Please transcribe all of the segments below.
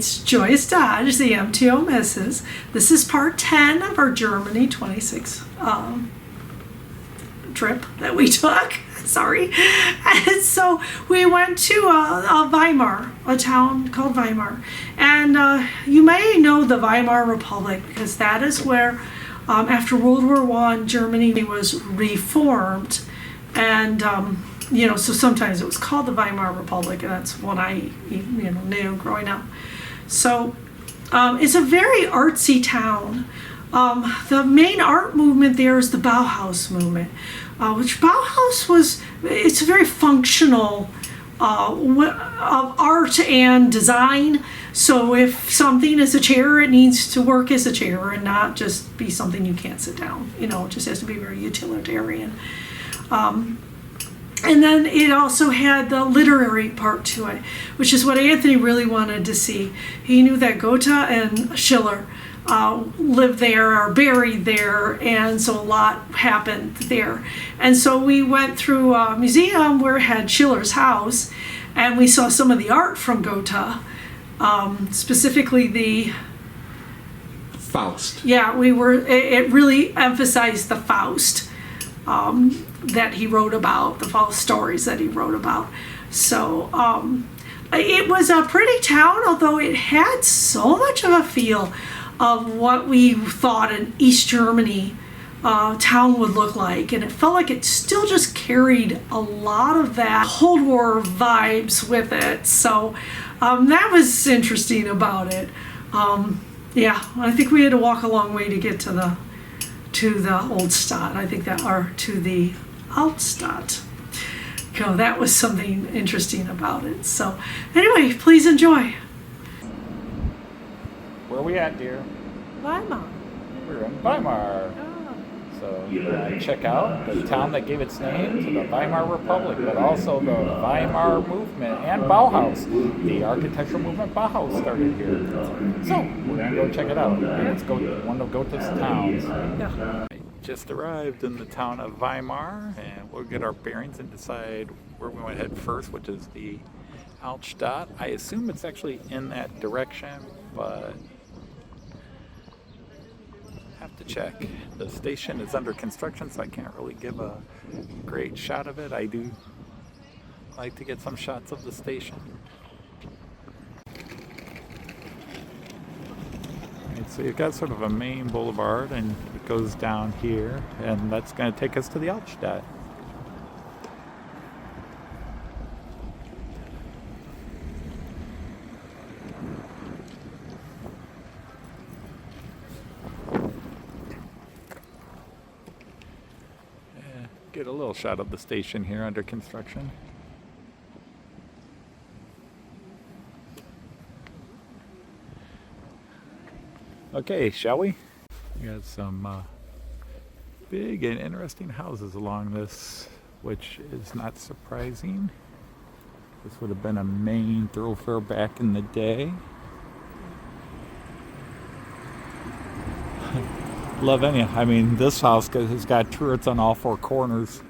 it's Joyce Dodge, the MTO Misses. This is part 10 of our Germany 26 trip that we took. Sorry. And so we went to Weimar, a town called Weimar. And you may know the Weimar Republic because that is where, after World War I, Germany was reformed. And so sometimes it was called the Weimar Republic, and that's what I knew growing up. So it's a very artsy town. The main art movement there is the Bauhaus movement, which Bauhaus it's very functional of art and design. So if something is a chair, it needs to work as a chair and not just be something you can't sit down. It just has to be very utilitarian. And then it also had the literary part to it, which is what Anthony really wanted to see. He knew that Goethe and Schiller lived there, are buried there, and so a lot happened there. And so we went through a museum where it had Schiller's house, and we saw some of the art from Goethe, specifically the Faust. Yeah, it really emphasized the Faust. That he wrote about, the false stories that he wrote about. So it was a pretty town, although it had so much of a feel of what we thought an East Germany town would look like. And it felt like it still just carried a lot of that Cold War vibes with it. So that was interesting about it. I think we had to walk a long way to get to the Old Stadt. I think to the Altstadt. That was something interesting about it. So anyway, please enjoy. Where are we at, dear? Weimar. We're in Weimar. Oh. So you're going to check out the town that gave its name to the Weimar Republic, but also the Weimar movement and Bauhaus. The architectural movement Bauhaus started here. So we're going to go check it out. Let's go to one of Goethe's towns. Yeah. Just arrived in the town of Weimar, and we'll get our bearings and decide where we want to head first, which is the Altstadt. I assume it's actually in that direction, but have to check. The station is under construction, so I can't really give a great shot of it. I do like to get some shots of the station. So you've got sort of a main boulevard, and it goes down here, and that's going to take us to the Altstadt. Get a little shot of the station here under construction. Okay, shall we? We got some big and interesting houses along this, which is not surprising. This would have been a main thoroughfare back in the day. Love any. I mean, this house has got turrets on all four corners.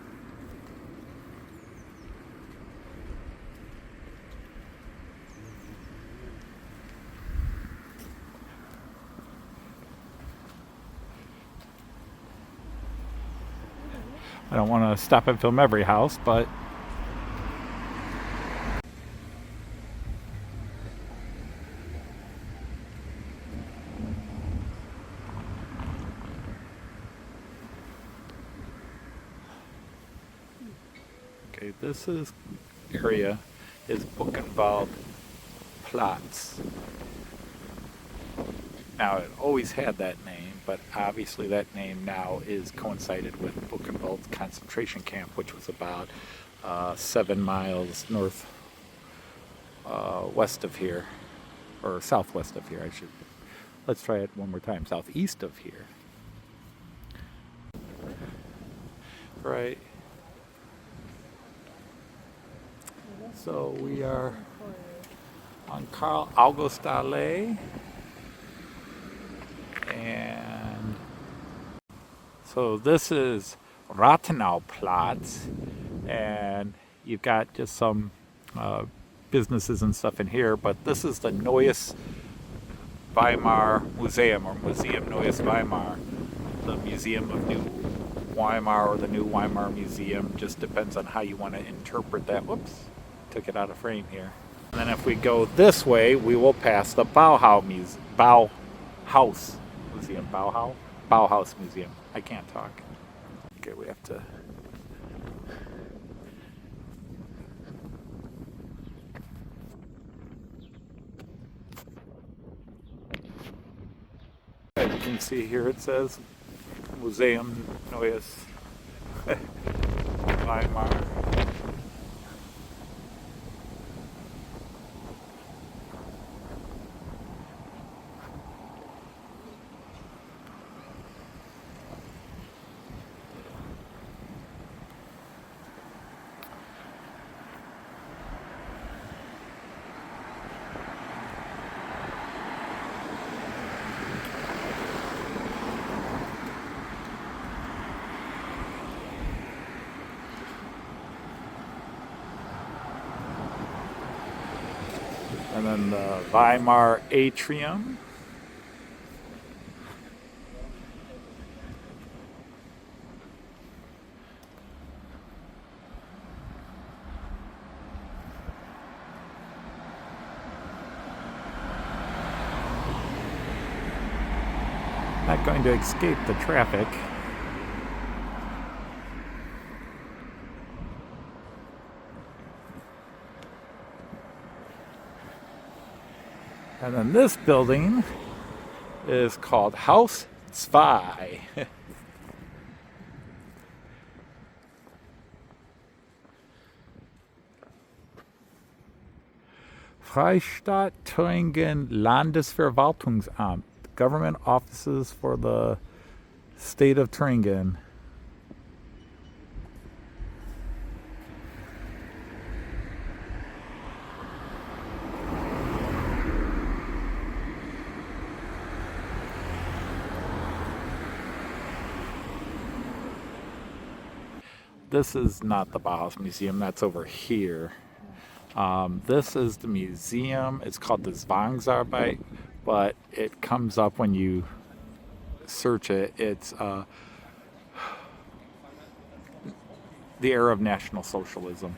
I don't want to stop and film every house, but okay, this area is Buchenwald Platz. Now, it always had that name, but obviously that name now is coincided with Buchenwald's concentration camp, which was about 7 miles north west of here, or southwest of here, let's try it one more time, southeast of here. Right. So we are on Karl August Allee. And so this is Rathenauplatz, and you've got just some businesses and stuff in here, but this is the Neues Weimar Museum, or Museum Neues Weimar, the Museum of New Weimar, or the New Weimar Museum. Just depends on how you want to interpret that. Whoops, took it out of frame here. And then if we go this way, we will pass the Bauhaus Museum. Bauhaus Museum. I can't talk. Okay, we have to. As you can see here, it says Museum Neues Weimar. And then the Weimar Atrium. Not going to escape the traffic. And then this building is called Haus 2. Freistaat Thüringen Landesverwaltungsamt, government offices for the state of Thüringen. This is not the Bauhaus Museum, that's over here. This is the museum. It's called the Zwangsarbeit, but it comes up when you search it. It's the era of National Socialism.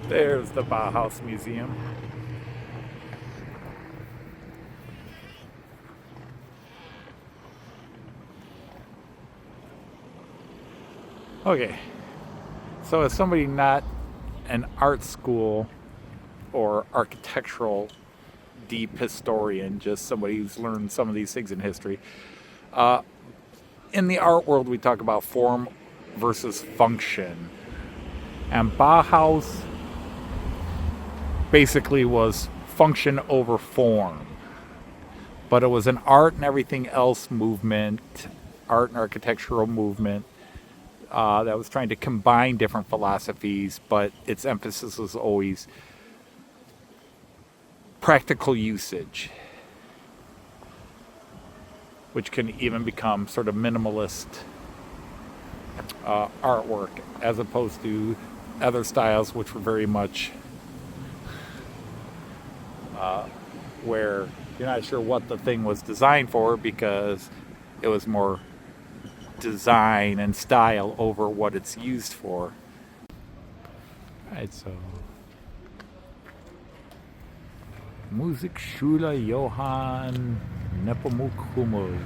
There's the Bauhaus Museum. Okay, so as somebody not an art school or architectural deep historian, just somebody who's learned some of these things in history, in the art world we talk about form versus function. And Bauhaus basically was function over form. But it was an art and everything else movement, art and architectural movement, that was trying to combine different philosophies, but its emphasis was always practical usage, which can even become sort of minimalist artwork, as opposed to other styles which were very much where you're not sure what the thing was designed for, because it was more design and style over what it's used for. Alright, so Musikschule Johann Nepomuk Hummel.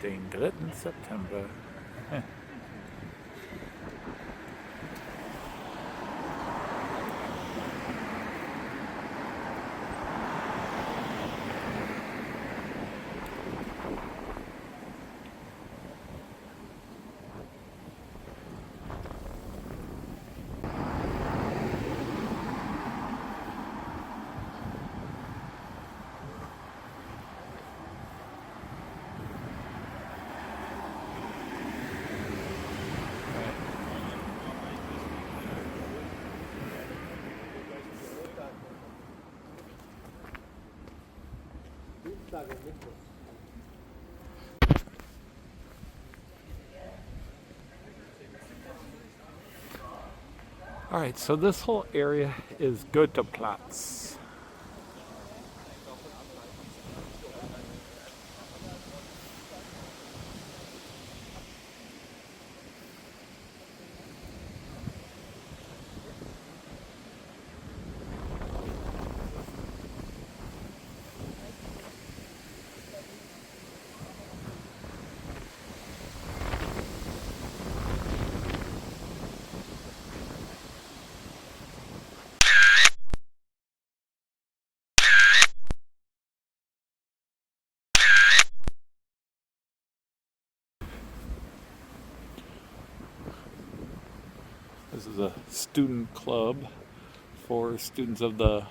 Den 3. September. All right, so this whole area is Goetheplatz. This is a student club for students of the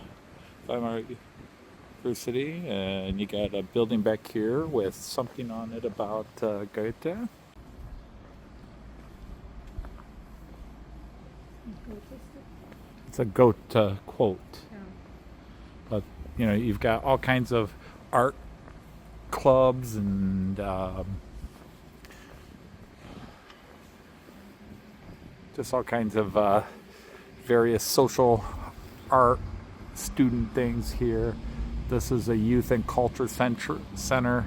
Weimar University, and you got a building back here with something on it about Goethe. It's a Goethe quote. But you know, you've got all kinds of art clubs and just all kinds of various social art student things here. This is a youth and culture center.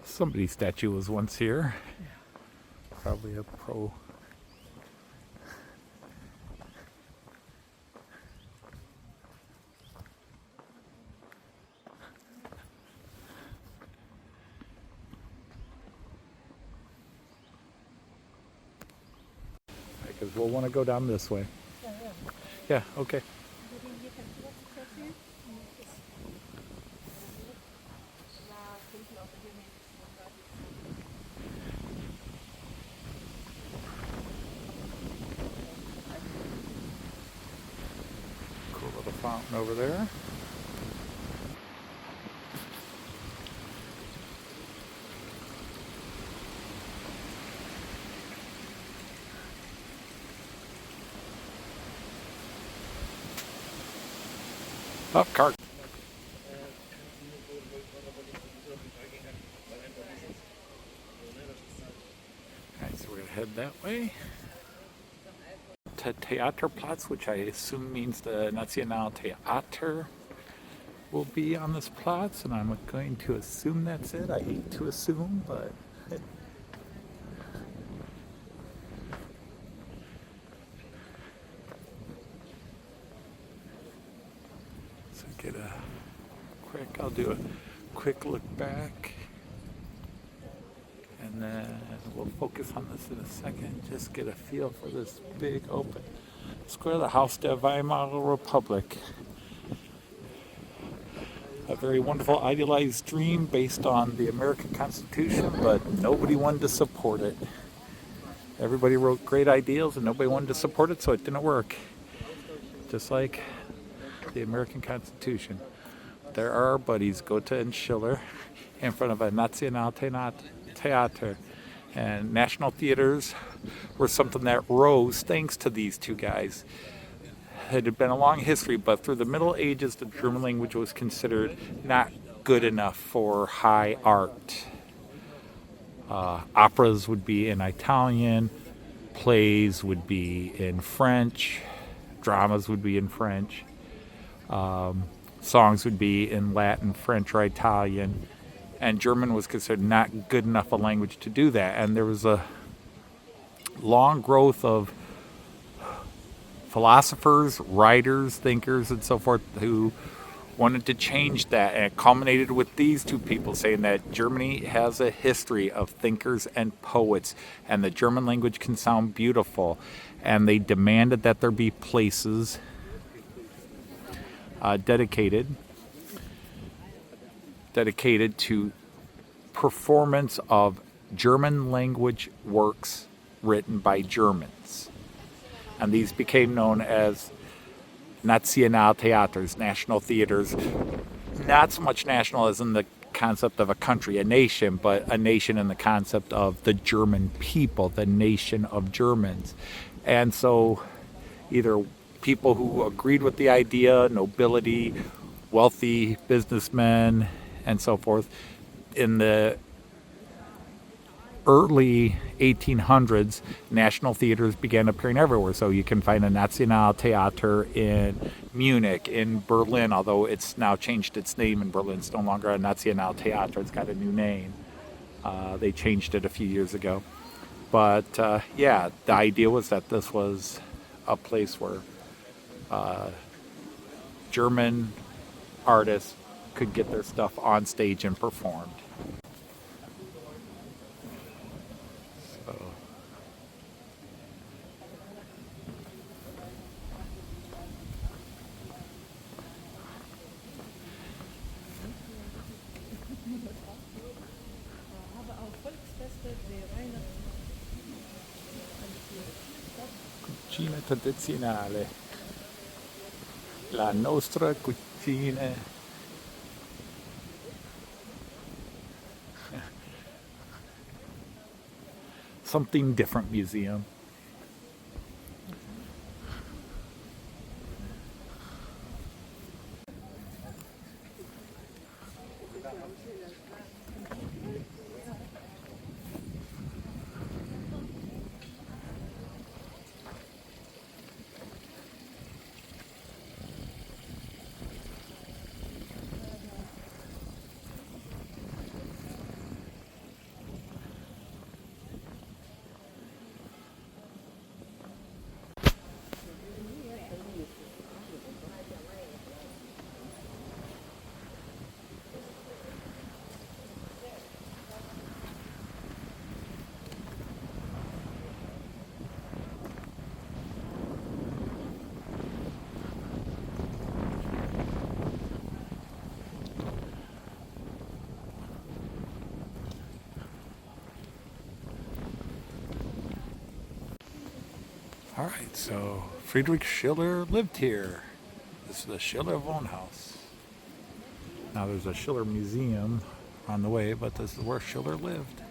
Somebody's statue was once here. Probably a pro. Because we'll want to go down this way. Yeah, okay. Cool little fountain over there. Oh, cart. Alright, so we're going to head that way to Theaterplatz, which I assume means the Nationaltheater will be on this Platz, and I'm going to assume that's it. I hate to assume, but get a I'll do a quick look back, and then we'll focus on this in a second. Just get a feel for this big open square, the Haus der Weimar Republic. A very wonderful idealized dream based on the American Constitution, but nobody wanted to support it. Everybody wrote great ideals and nobody wanted to support it, so it didn't work. Just like the American Constitution. There are our buddies, Goethe and Schiller, in front of a Nationaltheater. And national theaters were something that rose thanks to these two guys. It had been a long history, but through the Middle Ages, the German language was considered not good enough for high art. Operas would be in Italian, plays would be in French, dramas would be in French. Songs would be in Latin, French, or Italian, and German was considered not good enough a language to do that. And there was a long growth of philosophers, writers, thinkers, and so forth who wanted to change that, and it culminated with these two people saying that Germany has a history of thinkers and poets, and the German language can sound beautiful, and they demanded that there be places dedicated to performance of German language works written by Germans. And these became known as Nationaltheaters, national theaters. Not so much national as in the concept of a country, a nation, but a nation in the concept of the German people, the nation of Germans. And so either people who agreed with the idea, nobility, wealthy businessmen, and so forth, in the early 1800s, national theaters began appearing everywhere. So you can find a Nationaltheater in Munich, in Berlin, although it's now changed its name in Berlin. It's no longer a Nationaltheater, it's got a new name. They changed it a few years ago. But yeah, the idea was that this was a place where German artists could get their stuff on stage and performed. So, cucina tradizionale. La nostra cucina. Something different museum. All right, so Friedrich Schiller lived here. This is the Schiller Wohnhaus. Now there's a Schiller museum on the way, but this is where Schiller lived.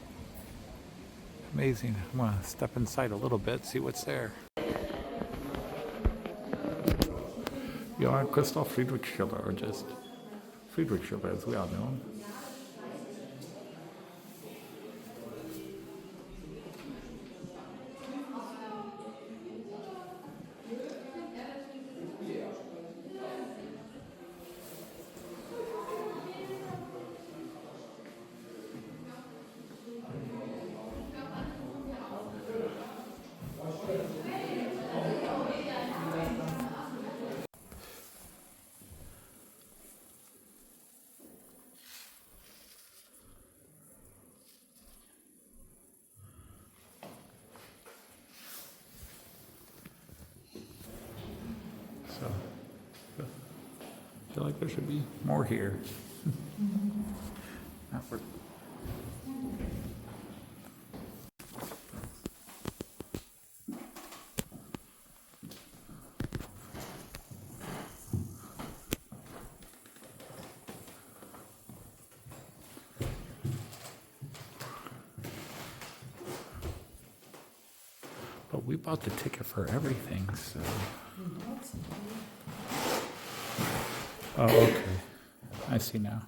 Amazing. I'm gonna step inside a little bit, see what's there. Johann Christoph Friedrich Schiller, or just Friedrich Schiller as we all know him. So, I feel like there should be more here. Not for But we bought the ticket for everything, so. Oh, okay. I see now.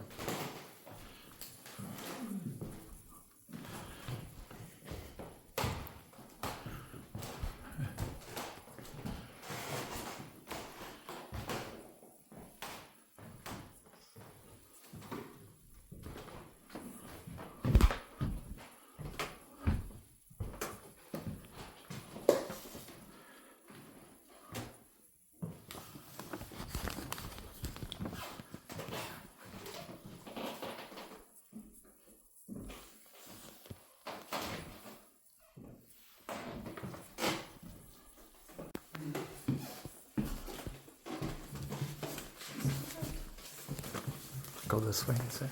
Go this way and say.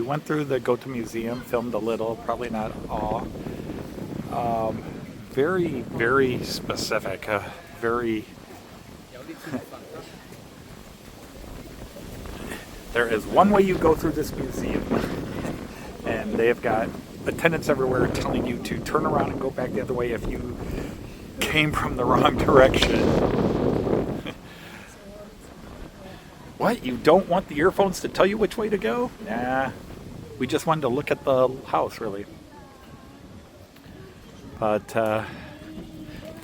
went through the Goethe Museum, filmed a little, probably not all. Very, very specific. Very. There is one way you go through this museum, and they have got attendants everywhere telling you to turn around and go back the other way if you came from the wrong direction. What? You don't want the earphones to tell you which way to go? Nah. We just wanted to look at the house, really. But,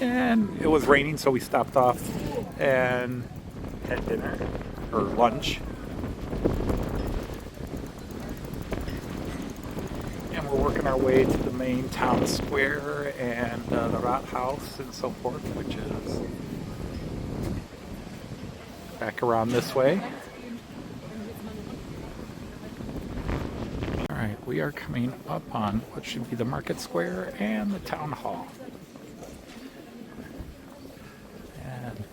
and it was raining, so we stopped off and had dinner, or lunch. And we're working our way to the main town square and the Rathaus and so forth, which is back around this way. Alright, we are coming up on what should be the market square and the town hall. And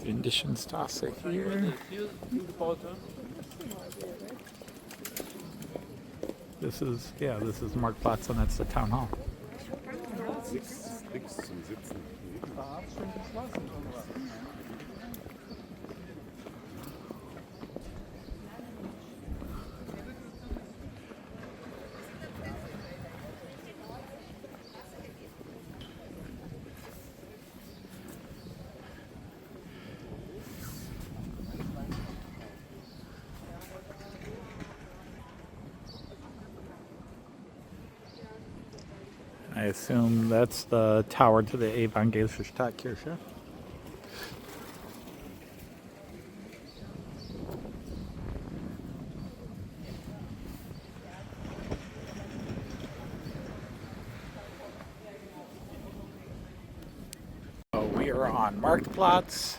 Indischenstrasse here. This is Marktplatz, and that's the town hall. I assume that's the tower to the Evangelische Stadtkirche. So we are on Marktplatz.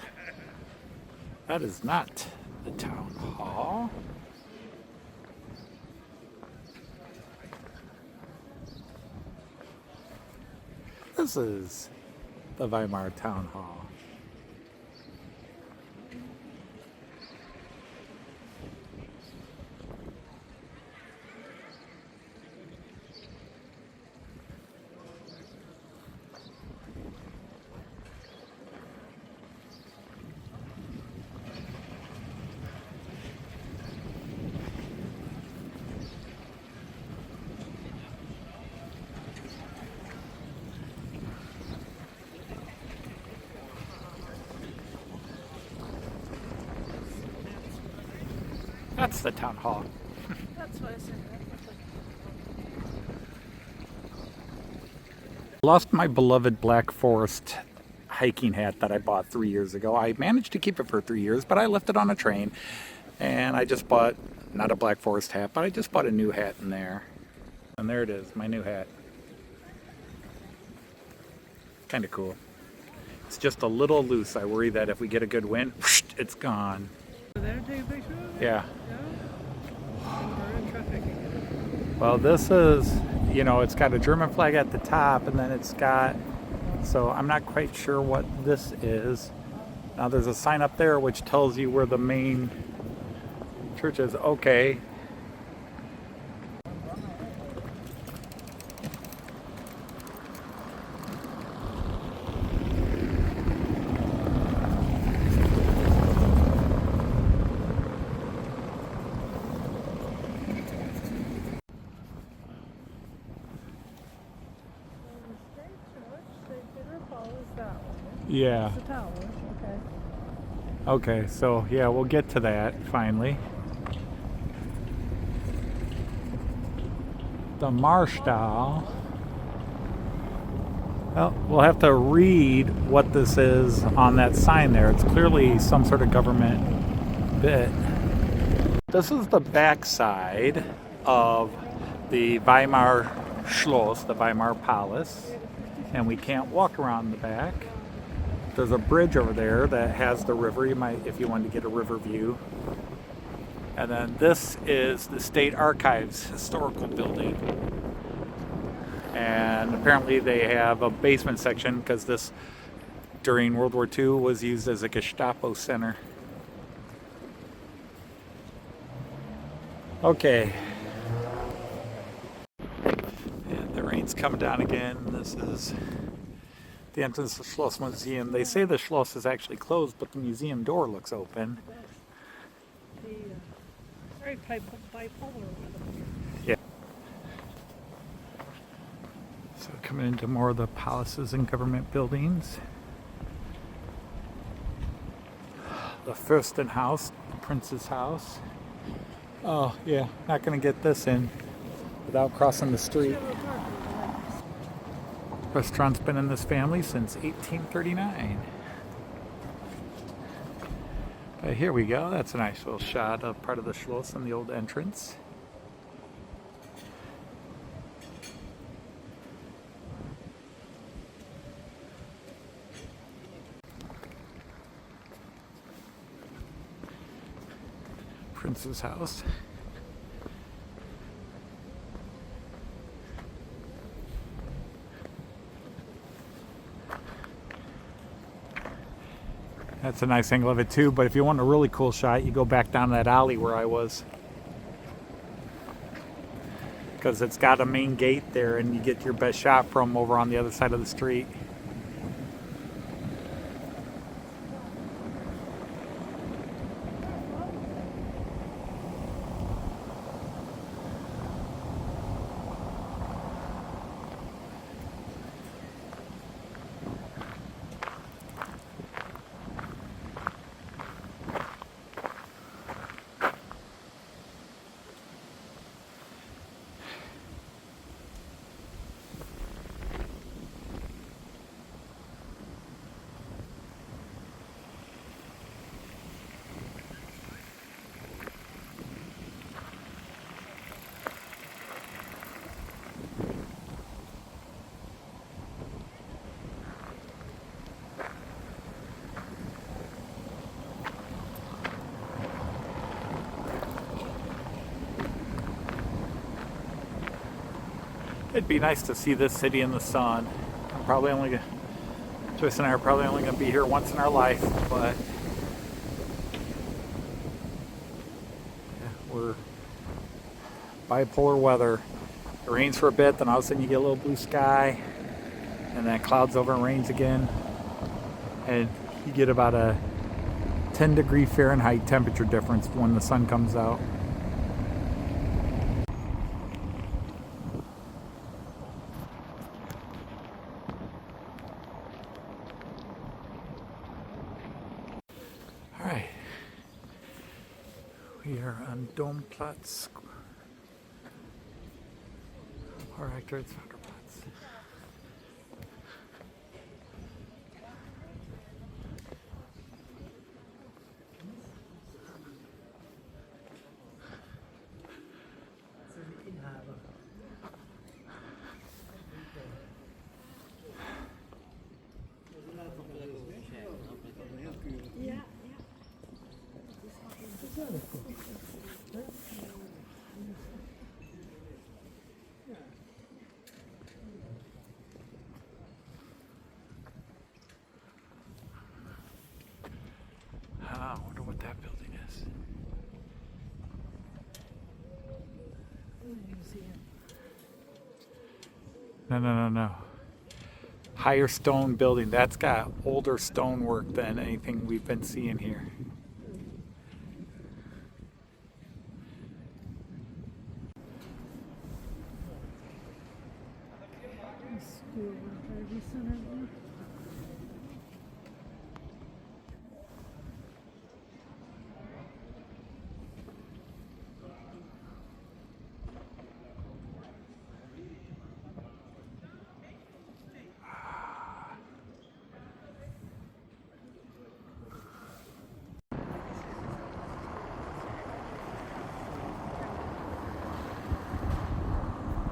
That is not the town hall. This is the Weimar Town Hall. That's the town hall. That's what I said. Lost my beloved Black Forest hiking hat that I bought 3 years ago. I managed to keep it for 3 years, but I left it on a train. And I just bought, not a Black Forest hat, but I just bought a new hat in there. And there it is, my new hat. Kind of cool. It's just a little loose. I worry that if we get a good wind, whoosh, it's gone. There, take a picture of it? Yeah. We're in traffic. Well, this is, you know, it's got a German flag at the top, and then it's got, so I'm not quite sure what this is. Now there's a sign up there which tells you where the main church is. Okay. Yeah. The tower, okay. Okay, so yeah, we'll get to that finally. The Marstall. Well, we'll have to read what this is on that sign there. It's clearly some sort of government bit. This is the backside of the Weimar Schloss, the Weimar Palace, and we can't walk around the back. There's a bridge over there that has the river. You might, if you wanted to get a river view. And then this is the State Archives historical building. And apparently they have a basement section because this, during World War II, was used as a Gestapo center. Okay. And the rain's coming down again. This is the entrance to the Schloss Museum. They say the Schloss is actually closed, but the museum door looks open. Very bipolar weather. Yeah. So coming into more of the palaces and government buildings. The Fürstenhaus, the Prince's house. Oh yeah, not gonna get this in without crossing the street. Restaurant's been in this family since 1839. But here we go. That's a nice little shot of part of the Schloss and the old entrance. Prince's house. That's a nice angle of it too, but if you want a really cool shot, you go back down that alley where I was. Because it's got a main gate there and you get your best shot from over on the other side of the street. It'd be nice to see this city in the sun. Joyce and I are probably only going to be here once in our life, but yeah, we're bipolar weather. It rains for a bit, then all of a sudden you get a little blue sky, and then it clouds over and rains again, and you get about a 10-degree Fahrenheit temperature difference when the sun comes out. Alright, we are on Domplatz, or actually it's Vaterplatz. I wonder what that building is. No. Higher stone building. That's got older stonework than anything we've been seeing here.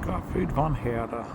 Gottfried von Herder.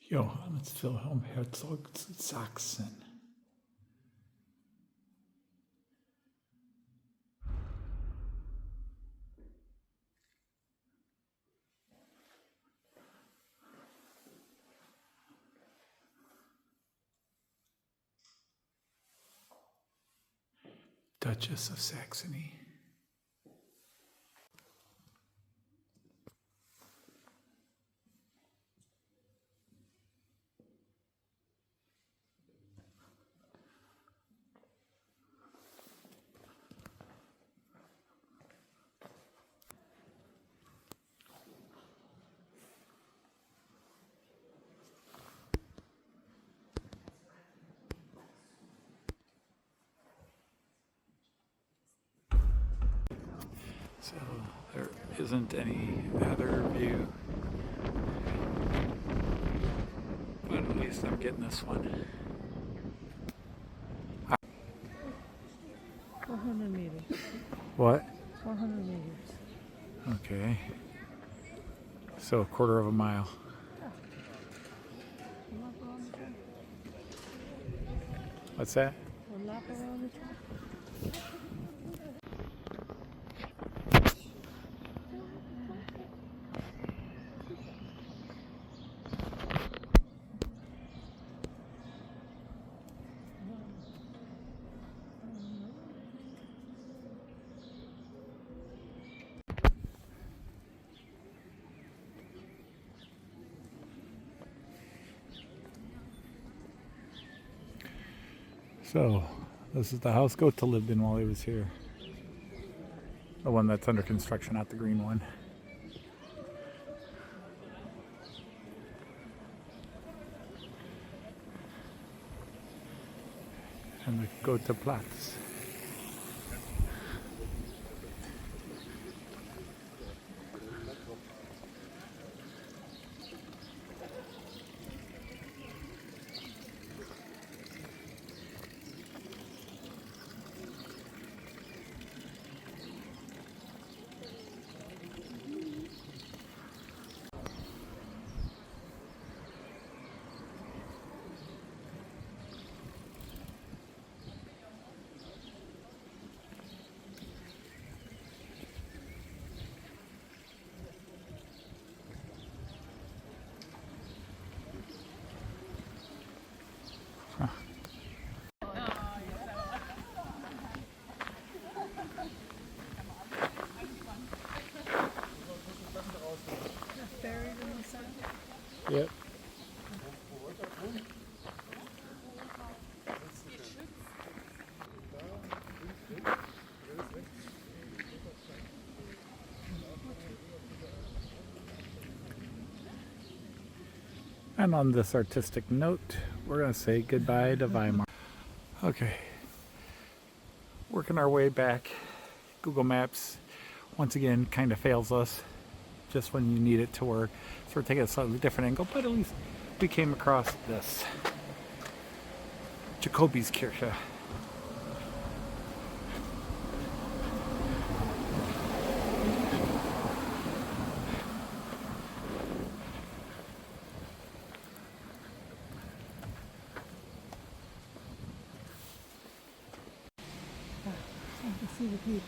Johannes Wilhelm Herzog zu Sachsen. Duchess of Saxony. So there isn't any other view, but at least I'm getting this one. 400 meters. What? 400 meters. Okay. So a quarter of a mile. A lap around the track. What's that? A lap around the track. So, this is the house Goethe lived in while he was here. The one that's under construction, not the green one. And the Goethe Platz. Buried in the sand. Yep. And on this artistic note, we're going to say goodbye to Weimar. Okay. Working our way back. Google Maps, once again, kind of fails us just when you need it to work. So we're taking a slightly different angle, but at least we came across this. Jacobi's Kirche. I can see the people.